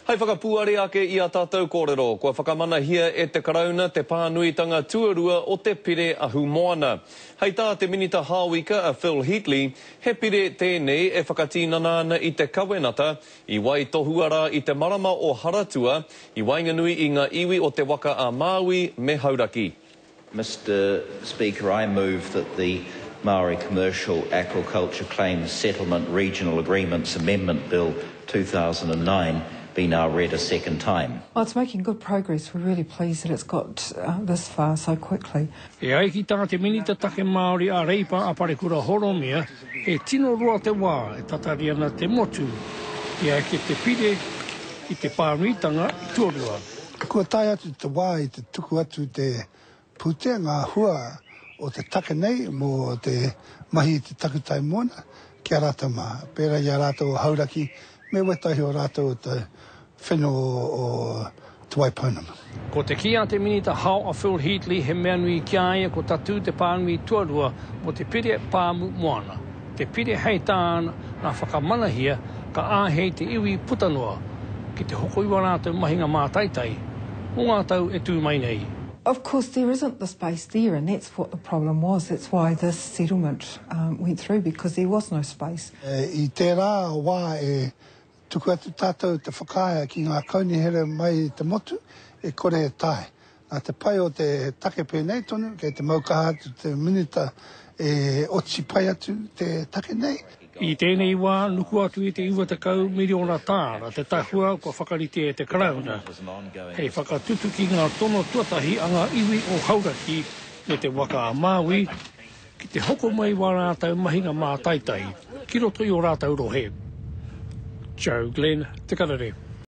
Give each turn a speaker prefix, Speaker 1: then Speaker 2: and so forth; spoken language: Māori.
Speaker 1: Hei whakapuare ake I a tātou kōrero, kua whakamana hia e te karauna te pānuitanga tuarua o te pire ahu moana. Hei tā te minita hāwika a Phil Heatley, he pire tēnei e whakatīnana ana I te kawenata, I wai tohuara I te marama o Haratua, I wainganui I ngā iwi o te waka a Māui me Hauraki.
Speaker 2: Mr Speaker, I move that the Maori Commercial Aquaculture Claims Settlement Regional Agreements Amendment Bill 2009 be now read a second time.
Speaker 3: Well, it's making good progress. We're really pleased that it's got this far so quickly.
Speaker 4: E ai ki tā te minita take Māori a reipa a parekura horomia, e tino roa te wā e tatari ana te motu, e ai ki te pire I te pānuitanga I tuarua.
Speaker 5: Kua tai atu te wā I te tuku atu te pute ngā hua o te take nei mo te mahi te takutai mona ki a rata mā. Pēra I a rata o Hauraki, me wetahi o rata o te whenua o te Waipaunama.
Speaker 4: Ko te kia te minita hao a Phil Heatley he mea nui ki aia ko tatu te pānui tuarua mo te pire pāmu moana. Te pire hei tāna nā whakamanahia ka āhei te iwi putanua ki te hoko iwa rātou mahinga mātaitai. O ngā tau e tū mai nei.
Speaker 3: Of course, there isn't the space there, and that's what the problem was. That's why this settlement went through, because there was no space.
Speaker 5: I te rā wā e tuku atu tātou te whakaia ki ngā kaunihere mai te motu, e kore e tai. Nā te pai o te take pēnei tonu, kei te maukaha atu te minita e oti pai atu te take nei.
Speaker 4: I tēnei wā, nuku atu I te iwa te kau miliona tāra, te tahua ko whakarite e te karauna. Hei whakatutu ki ngā tono tuatahi a ngā iwi o Hauraki me te waka a Māui, ki te hoko mai wā rātau mahinga mā taitai, ki roto I o rātau rohe. Joe Glenn, Te Karere.